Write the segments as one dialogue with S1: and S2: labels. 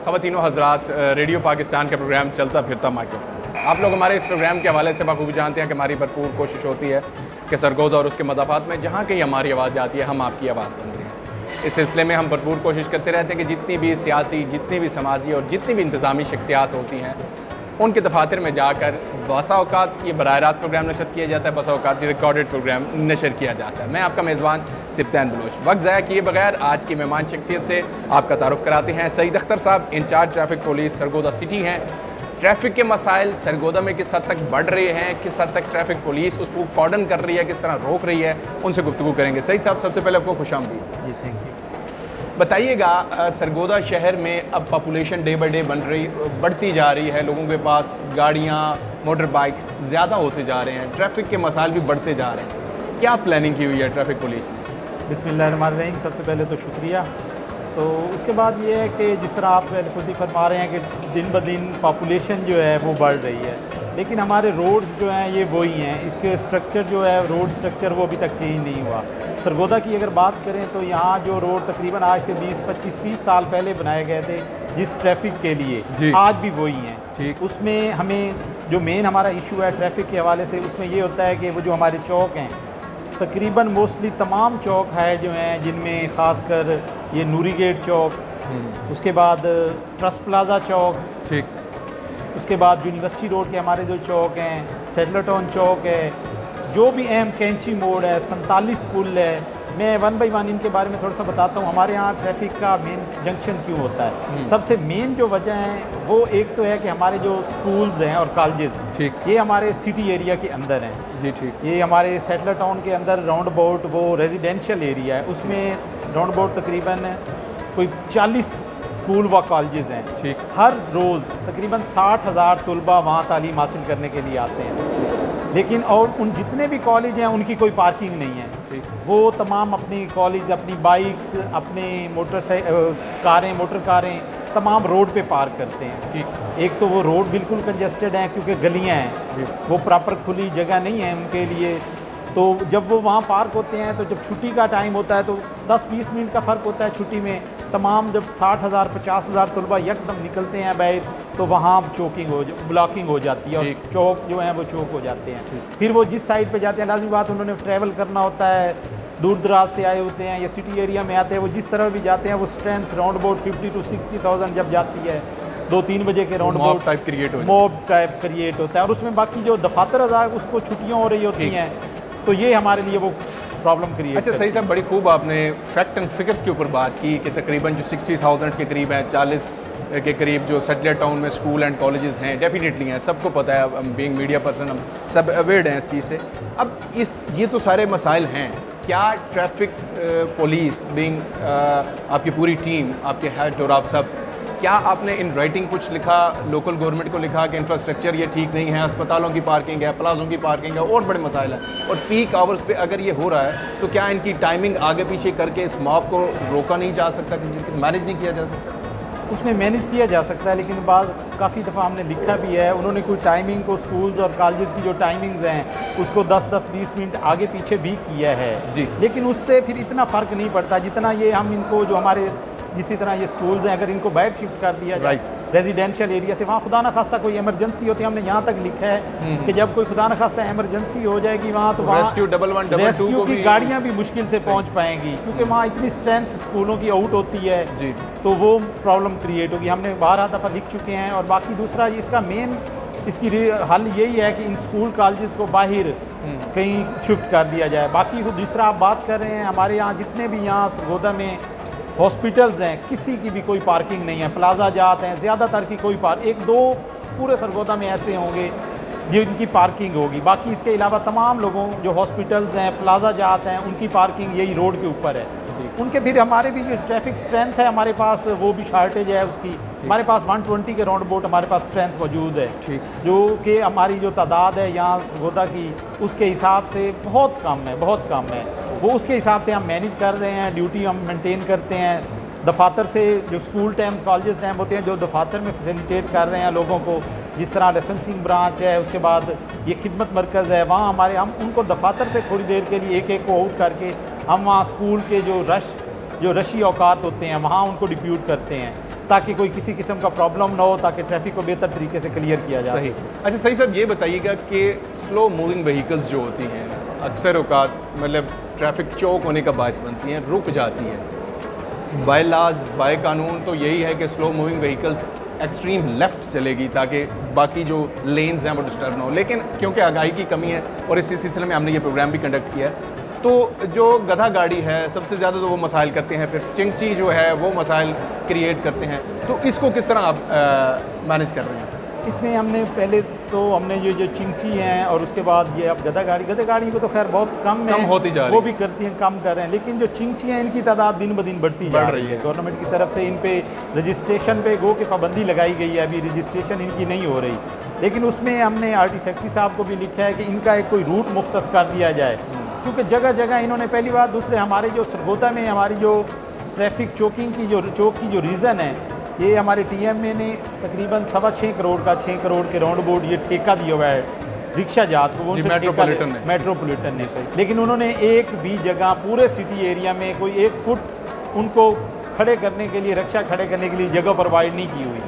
S1: ख़वातीन व हज़रात, रेडियो पाकिस्तान का प्रोग्राम चलता फिरता माइक्रोफोन। आप लोग हमारे इस प्रोग्राम के हवाले से बखूबी जानते हैं कि हमारी भरपूर कोशिश होती है कि सरगोदा और उसके मदाफ़ात में जहाँ कहीं हमारी आवाज़ आती है हम आपकी आवाज़ बनते हैं। इस सिलसिले में हम भरपूर कोशिश करते रहते हैं कि जितनी भी सियासी, जितनी भी समाजी और जितनी भी इंतज़ामी शख्सियात होती हैं उनके दफातर में जाकर बसा औकात ये बराह रास्त प्रोग्राम नशर किया जाता है, बसा औकात ये रिकॉर्डेड प्रोग्राम नशर किया जाता है। मैं आपका मेज़बान सिब्तैन बलोच। वक्त ज़ाया किए बगैर आज की मेहमान शख्सियत से आपका तारुफ कराते हैं। सईद अख्तर साहब incharge traffic police Sargodha city हैं। ट्रैफिक के मसाइल सरगोदा में किस हद तक बढ़ रहे हैं, किस हद तक ट्रैफिक पुलिस उसको कॉर्डन कर रही है, किस तरह रोक रही है, उनसे गुफ्तगू करेंगे। सईद साहब, सबसे पहले आपको खुशामदीद।
S2: जी, थैंक यू।
S1: बताइएगा, सरगोदा शहर में अब पॉपुलेशन डे बाई डे बढ़ती जा रही है, लोगों के पास गाड़ियाँ, मोटर बाइक्स ज़्यादा होते जा रहे हैं, ट्रैफिक के मसाइल भी बढ़ते जा रहे हैं। क्या प्लानिंग की हुई है ट्रैफिक पुलिस ने?
S2: बिस्मिल्लाहिर्रहमानिर्रहीम। सबसे पहले तो शुक्रिया। तो उसके बाद ये है कि जिस तरह आप खुद ही फरमा रहे हैं कि दिन ब दिन पॉपुलेशन जो है वो बढ़ रही है, लेकिन हमारे रोड्स जो हैं ये वही हैं। इसके स्ट्रक्चर जो है, रोड स्ट्रक्चर, वो अभी तक चेंज नहीं हुआ। सरगोदा की अगर बात करें तो यहाँ जो रोड तकरीबन आज से 20, 25, 30 साल पहले बनाए गए थे जिस ट्रैफिक के लिए, आज भी वही हैं।
S1: ठीक।
S2: उसमें हमें जो मेन हमारा इशू है ट्रैफिक के हवाले से, उसमें ये होता है कि वो जो हमारे चौक हैं, तकरीबन मोस्टली तमाम चौक है जो हैं, जिनमें ख़ासकर ये नूरी गेट चौक, उसके बाद ट्रस्ट प्लाजा चौक,
S1: ठीक,
S2: उसके बाद यूनिवर्सिटी रोड के हमारे जो चौक हैं, सेटलर टाउन चौक है, जो भी अहम कैंची मोड़ है, 47 पुल है। मैं वन बाई वन इनके बारे में थोड़ा सा बताता हूँ। हमारे यहाँ ट्रैफिक का मेन जंक्शन क्यों होता है, सबसे मेन जो वजह है वो एक तो है कि हमारे जो स्कूल्स हैं और कॉलेजेस,
S1: ठीक,
S2: ये हमारे सिटी एरिया के अंदर हैं।
S1: जी, ठीक।
S2: ये हमारे सेटलर टाउन के अंदर राउंड अबाउट वो रेजिडेंशियल एरिया है, उसमें राउंड अबाउट तकरीबन कोई 40 स्कूल व कॉलेजेस हैं।
S1: ठीक।
S2: हर रोज़ तकरीबन 60,000 तलबा वहाँ तालीम हासिल करने के लिए आते हैं, लेकिन और उन जितने भी कॉलेज हैं उनकी कोई पार्किंग नहीं है।
S1: ठीक।
S2: वो तमाम अपनी कॉलेज, अपनी बाइक्स, अपने मोटर कारें तमाम रोड पे पार्क करते हैं।
S1: ठीक।
S2: एक तो वो रोड बिल्कुल कंजेस्टेड हैं क्योंकि गलियां हैं, वो प्रॉपर खुली जगह नहीं है उनके लिए। तो जब वो वहाँ पार्क होते हैं तो जब छुट्टी का टाइम होता है तो 10-20 मिनट का फ़र्क होता है छुट्टी में। तमाम जब 60,000 50,000 तलबा यकदम निकलते हैं बाहर तो वहाँ ब्लॉकिंग हो जाती है और चौक जो हैं वो चौक हो जाते हैं। फिर वो जिस साइड पे जाते हैं, लाजमी बात उन्होंने ट्रैवल करना होता है, दूर दराज से आए होते हैं या सिटी एरिया में आते हैं, वो जिस तरह भी जाते हैं वो स्ट्रेंथ राउंड अबाउट 50 to 60,000 जब जाती है 2-3 बजे के round about mob type create होता है। और उसमें बाकी जो दफातर अज़ा उसको छुट्टियाँ हो रही होती हैं, तो ये हमारे लिए वो प्रॉब्लम क्रिएट।
S1: अच्छा, सही साहब, बड़ी खूब आपने फैक्ट एंड फिगर्स के ऊपर बात की कि तकरीबन जो 60,000 के करीब है, 40 के करीब जो सेटलर टाउन में स्कूल एंड कॉलेजेस हैं, डेफिनेटली हैं, सबको पता है, बीइंग मीडिया पर्सन हम सब अवेयर्ड हैं इस चीज़ से। अब ये तो सारे मसाइल हैं, क्या ट्रैफिक पुलिस बीइंग आपकी पूरी टीम, आपके हेड और आप सब, क्या आपने इन राइटिंग कुछ लिखा, लोकल गवर्नमेंट को लिखा कि इंफ्रास्ट्रक्चर ये ठीक नहीं है, अस्पतालों की पार्किंग है, प्लाजों की पार्किंग है, और बड़े मसाइल हैं, और पीक आवर्स पे अगर ये हो रहा है तो क्या इनकी टाइमिंग आगे पीछे करके इस मॉब को रोका नहीं जा सकता, किसी मैनेज नहीं किया जा सकता?
S2: उसमें मैनेज किया जा सकता है, लेकिन काफ़ी दफ़ा हमने लिखा भी है, उन्होंने कोई टाइमिंग को स्कूल्स और कॉलेजेस की जो टाइमिंग्स हैं उसको 10-10-20 मिनट आगे पीछे भी किया है
S1: जी,
S2: लेकिन उससे फिर इतना फ़र्क नहीं पड़ता जितना ये हम इनको जो हमारे जिसी तरह ये स्कूल्स हैं अगर इनको बाहर शिफ्ट कर दिया जाए रेजिडेंशियल एरिया से, वहाँ खुदा न खास्ता कोई इमरजेंसी होती है, हमने यहाँ तक लिखा है कि जब कोई खुदा न खास्ता इमरजेंसी हो जाएगी वहाँ तो वहाँ रेस्क्यू की गाड़ियाँ भी मुश्किल से पहुँच पाएंगी, क्योंकि वहाँ इतनी स्ट्रेंथ स्कूलों की आउट होती है जी, तो वो प्रॉब्लम क्रिएट होगी। हमने 12 दफ़ा लिख चुके हैं। और बाकी दूसरा इसका मेन इसकी हल यही है कि इन स्कूल कॉलेजेस को बाहर कहीं शिफ्ट कर दिया जाए। बाकी जिस तरह आप बात कर रहे हैं, हमारे यहाँ जितने भी यहाँ सरगोदा में हॉस्पिटल्स हैं, किसी की भी कोई पार्किंग नहीं है। प्लाजा जाते हैं, ज़्यादातर की कोई एक दो पूरे सरगोदा में ऐसे होंगे जिनकी पार्किंग होगी, बाकी इसके अलावा तमाम लोगों जो हॉस्पिटल्स हैं, प्लाजा जाते हैं, उनकी पार्किंग यही रोड के ऊपर है। उनके फिर हमारे भी जो ट्रैफिक स्ट्रेंथ है हमारे पास वो भी शार्टेज है उसकी। हमारे पास 120 के राउंड अबाउट हमारे पास स्ट्रेंथ मौजूद है, जो कि हमारी जो तादाद है यहाँ सरगोदा की उसके हिसाब से बहुत कम है, बहुत कम है। वो उसके हिसाब से हम मैनेज कर रहे हैं, ड्यूटी हम मेंटेन करते हैं। दफातर से जो स्कूल टाइम कॉलेजेस टाइम होते हैं जो दफातर में फैसिलिटेट कर रहे हैं लोगों को, जिस तरह लाइसेंसिंग ब्रांच है, उसके बाद ये खिदमत मरकज़ है, वहाँ हमारे हम उनको दफातर से थोड़ी देर के लिए एक एक को आउट करके हम वहाँ स्कूल के जो रशी औकात होते हैं वहाँ उनको डिप्यूट करते हैं। ताकि कोई किसी किस्म का प्रॉब्लम ना हो, ताकि ट्रैफिक को बेहतर तरीके से क्लियर किया जा
S1: सही।
S2: सके।
S1: अच्छा सही साहब, ये बताइएगा कि स्लो मूविंग व्हीकल्स जो होती हैं अक्सर औकात मतलब ट्रैफिक चौक होने का बायस बनती हैं, रुक जाती हैं। बाय लॉज बाय कानून तो यही है कि slow moving vehicles extreme left चलेगी ताकि बाकी जो लेन्स हैं वो डिस्टर्ब ना हो, लेकिन क्योंकि आगाही की कमी है और इसी सिलसिले में हमने ये प्रोग्राम भी कंडक्ट किया है, तो जो गधा गाड़ी है सबसे ज़्यादा तो वो मसाइल करते हैं, फिर चिंची जो है वो मसाइल क्रिएट करते हैं, तो इसको किस तरह आप मैनेज कर रहे हैं?
S2: इसमें हमने पहले तो हमने ये जो चिंकी हैं और उसके बाद ये अब गधा गाड़ी को तो खैर बहुत कम
S1: होती जा रही
S2: वो
S1: है,
S2: भी करती हैं, कम कर रहे हैं, लेकिन जो चिंची हैं इनकी तादाद दिन ब दिन बढ़ती जा रही है। गवर्नमेंट की तरफ से इन पे रजिस्ट्रेशन पे गो की पाबंदी लगाई गई है, अभी रजिस्ट्रेशन इनकी नहीं हो रही, लेकिन उसमें हमने आरटी सेक्रेटरी साहब को भी लिखा है कि इनका एक कोई रूट मुख्तस कर दिया जाए, क्योंकि जगह जगह इन्होंने पहली बात, दूसरे हमारे जो सरगोदा में हमारी जो ट्रैफिक चौक की जो रीज़न है, ये हमारे टीएमए ने तकरीबन 6.25 करोड़ का 6 करोड़ के राउंड बोर्ड ये ठेका दिया हुआ है रिक्शा जात को, वो मेट्रोपॉलिटन ने, लेकिन उन्होंने एक भी जगह पूरे सिटी एरिया में कोई 1 फुट उनको खड़े करने के लिए, रिक्शा खड़े करने के लिए जगह प्रोवाइड नहीं की हुई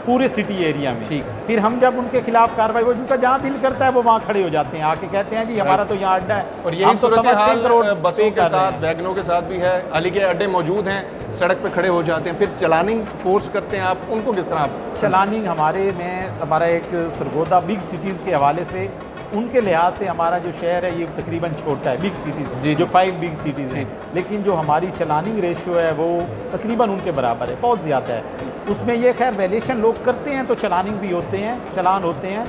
S2: पूरे सिटी एरिया में।
S1: ठीक।
S2: फिर हम जब उनके खिलाफ कार्रवाई, वो जिनका जहाँ दिल करता है वो वहाँ खड़े हो जाते हैं, आके कहते हैं जी हमारा तो यहाँ अड्डा है,
S1: और यही सूरत हाल बसों के साथ वैगनों के साथ भी है, हालांकि के अड्डे मौजूद हैं, सड़क पे खड़े हो जाते हैं, फिर चलानिंग फोर्स करते हैं आप उनको किस तरह आप?
S2: चलानिंग हमारा एक सरगोदा बिग सिटीज़ के हवाले से, उनके लिहाज से हमारा जो शहर है ये तकरीबन छोटा है, बिग सिटीज़ जो 5 बिग सिटीज़ हैं, लेकिन जो हमारी चलानिंग रेशियो है वो तकरीबन उनके बराबर है, बहुत ज़्यादा है। उसमें ये खैर वैल्यूएशन लोग करते हैं तो चलानिंग भी होते हैं, चलान होते हैं,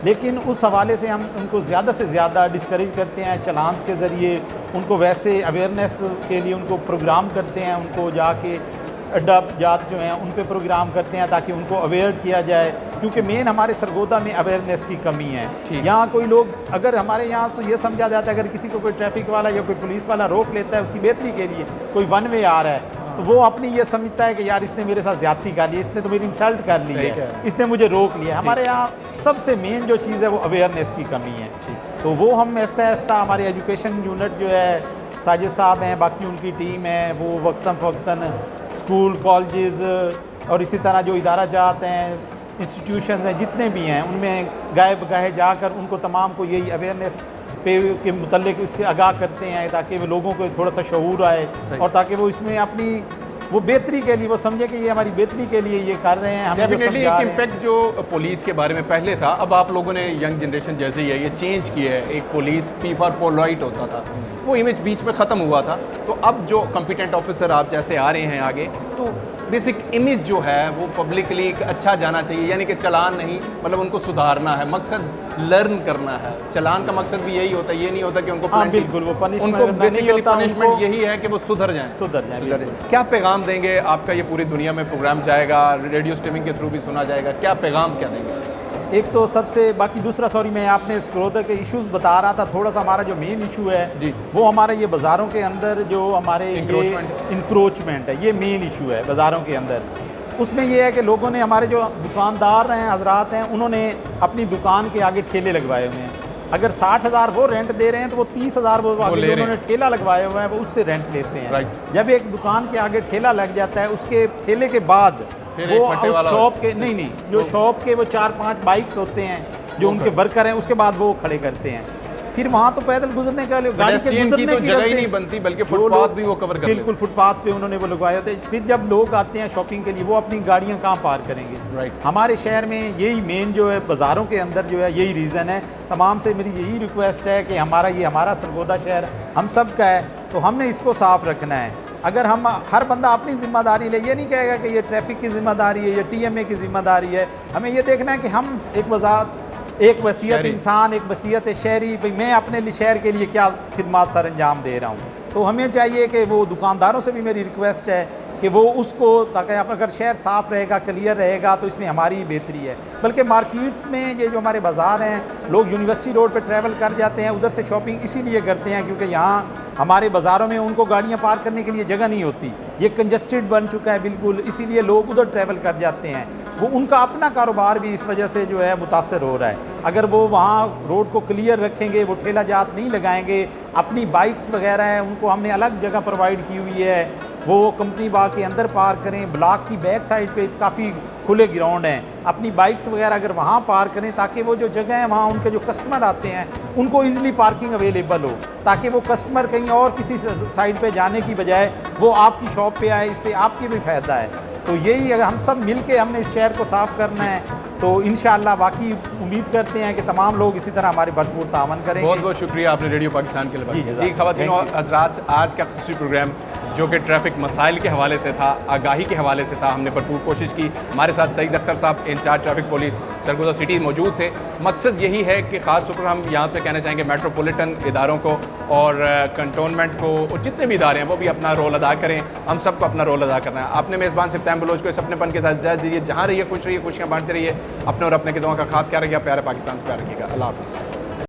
S2: लेकिन उस हवाले से हम उनको ज़्यादा से ज़्यादा डिस्करेज करते हैं चलान्स के ज़रिए, उनको वैसे अवेयरनेस के लिए उनको प्रोग्राम करते हैं, उनको जाके अड्डा जात जो हैं उन पे प्रोग्राम करते हैं ताकि उनको अवेयर किया जाए, क्योंकि मेन हमारे सरगोदा में अवेयरनेस की कमी है। यहाँ कोई लोग, अगर हमारे यहाँ तो ये समझा जाता है अगर किसी को कोई ट्रैफिक वाला या कोई पुलिस वाला रोक लेता है उसकी बेहतरी के लिए, कोई वन वे आ रहा है, तो वो अपनी ये समझता है कि यार इसने मेरे साथ ज्यादती कर ली, इसने तो मेरी इंसल्ट कर ली है, इसने मुझे रोक लिया। हमारे यहाँ सबसे मेन जो चीज़ है वो अवेयरनेस की कमी है, तो वो हम आहिस्ता आहिस्ता हमारे एजुकेशन यूनिट जो है, साजिद साहब हैं, बाकी उनकी टीम है, वो वक्तन फ़वक्तन स्कूल कॉलेजेस और इसी तरह जो इदारा जाते हैं, इंस्टीट्यूशन हैं, जितने भी हैं, उनमें गाए बगाहे जाकर उनको तमाम को यही अवेयरनेस पे के मुतल्लिक इसके आगाह करते हैं ताकि वो लोगों को थोड़ा सा शऊर आए और ताकि वो इसमें अपनी वो बेहतरी के लिए वो समझे कि ये हमारी बेहतरी के लिए ये कर रहे हैं। हम
S1: डेफिनेटली एक इम्पैक्ट जो पुलिस के बारे में पहले था, अब आप लोगों ने यंग जनरेशन जैसे ही है ये चेंज किया है। एक पुलिस पी फॉर पोलाइट होता था, वो इमेज बीच में ख़त्म हुआ था, तो अब जो कॉम्पिटेंट ऑफिसर आप जैसे आ रहे हैं आगे, तो बेसिक इमेज जो है वो पब्लिकली एक अच्छा जाना चाहिए, यानी कि चलान नहीं, मतलब उनको सुधारना है, मकसद लर्न करना है। चलान का मकसद भी यही होता है, ये नहीं होता कि उनको
S2: बिल्कुल वो
S1: उनको बेसिकली पनिशमेंट यही है कि वो सुधर जाएं। क्या पैगाम देंगे? आपका ये पूरी दुनिया में प्रोग्राम जाएगा, रेडियो स्ट्रीमिंग के थ्रू भी सुना जाएगा, क्या पैगाम क्या देंगे?
S2: एक तो सबसे बाकी दूसरा, सॉरी मैं आपने स्क्रोदा के इश्यूज बता रहा था, थोड़ा सा हमारा जो मेन इशू है
S1: जी,
S2: वो हमारे ये बाज़ारों के अंदर जो हमारे इंक्रोचमेंट है, ये मेन इशू है बाज़ारों के अंदर। उसमें ये है कि लोगों ने, हमारे जो दुकानदार हैं, हजरात हैं, उन्होंने अपनी दुकान के आगे ठेले लगवाए हुए हैं। अगर 60,000 वो रेंट दे रहे हैं तो वो 30,000 वो उन्होंने ठेला लगवाया हुआ है, वो उससे रेंट लेते हैं। जब एक दुकान के आगे ठेला लग जाता है, उसके ठेले के बाद वो शॉप के नहीं जो शॉप के वो 4-5 बाइक्स होते हैं जो उनके वर्कर हैं, उसके बाद वो खड़े करते हैं। फिर वहाँ तो पैदल गुजरने का गाड़ी के गुजरने की
S1: जगह ही नहीं बनती, बल्कि फुटपाथ भी वो कवर कर
S2: बिल्कुल फुटपाथ पे उन्होंने वो लगवाए होते हैं। फिर जब लोग आते हैं शॉपिंग के लिए, वो अपनी गाड़ियाँ कहाँ पार करेंगे? हमारे शहर में यही मेन जो है, बाज़ारों के अंदर जो है यही रीज़न है। तमाम से मेरी यही रिक्वेस्ट है कि हमारा सरगोदा शहर हम सब का है, तो हमने इसको साफ़ रखना है। अगर हम हर बंदा अपनी ज़िम्मेदारी ले, ये नहीं कहेगा कि ये ट्रैफिक की ज़िम्मेदारी है, ये टीएमए की ज़िम्मेदारी है, हमें ये देखना है कि हम एक वसीयत इंसान, एक वसीयत शहरी, भाई मैं अपने लिए शहर के लिए क्या खिदमत सर अंजाम दे रहा हूँ। तो हमें चाहिए कि वो दुकानदारों से भी मेरी रिक्वेस्ट है कि वो उसको, ताकि अगर शहर साफ़ रहेगा, क्लियर रहेगा, तो इसमें हमारी बेहतरी है। बल्कि मार्केट्स में ये जो हमारे बाज़ार हैं, लोग यूनिवर्सिटी रोड पर ट्रैवल कर जाते हैं, उधर से शॉपिंग इसीलिए करते हैं क्योंकि यहाँ हमारे बाज़ारों में उनको गाड़ियाँ पार्क करने के लिए जगह नहीं होती, ये कंजस्टेड बन चुका है बिल्कुल, इसीलिए लोग उधर ट्रैवल कर जाते हैं। वो उनका अपना कारोबार भी इस वजह से जो है मुतासर हो रहा है। अगर वो वहाँ रोड को क्लियर रखेंगे, वो ठेला जात नहीं लगाएंगे, अपनी बाइक्स वगैरह हैं उनको हमने अलग जगह प्रोवाइड की हुई है, वो कंपनी बाग के अंदर पार्क करें, ब्लॉक की बैक साइड पे काफ़ी खुले ग्राउंड हैं, अपनी बाइक्स वगैरह अगर वहाँ पार्क करें ताकि वो जो जगह है वहाँ उनके जो कस्टमर आते हैं उनको ईज़िली पार्किंग अवेलेबल हो, ताकि वो कस्टमर कहीं और किसी साइड पे जाने की बजाय वो आपकी शॉप पे आए, इससे आपके भी फ़ायदा है। तो यही अगर हम सब मिल के हमने इस शहर को साफ़ करना है तो इंशाअल्लाह बाकी उम्मीद करते हैं कि तमाम लोग इसी तरह हमारे भरपूर तावन करेंगे।
S1: बहुत बहुत शुक्रिया आपने रेडियो पाकिस्तान के लिए बात
S2: जी,
S1: की।
S2: जज़ाक
S1: जी ख़वातीन और
S2: थैंक यू।
S1: हज़रात, आज का ख़ुसूसी प्रोग्राम जो कि ट्रैफिक मसाइल के हवाले से था, आगाही के हवाले से था, हमने भरपूर कोशिश की। हमारे साथ सईद अख्तर साहब incharge traffic police Sargodha city मौजूद थे। मकसद यही है कि ख़ास तौर पर हम यहाँ पे कहना चाहेंगे मेट्रोपॉलिटन इदारों को और कंटोनमेंट को और जितने भी इदारे हैं वो भी अपना रोल अदा करें। हम सबको अपना रोल अदा करना है। अपने मेज़बान सिफ्तान बलोच को इस अपनेपन के साथ इजाज़त दीजिए। जहाँ रहिए खुश रहिए, खुशियाँ बांटते रहिए। अपने और अपने की दुआ का खास ख्याल रखिए। प्यारे पाकिस्तान से प्यार रखिएगा। अल्लाह हाफ़िज़।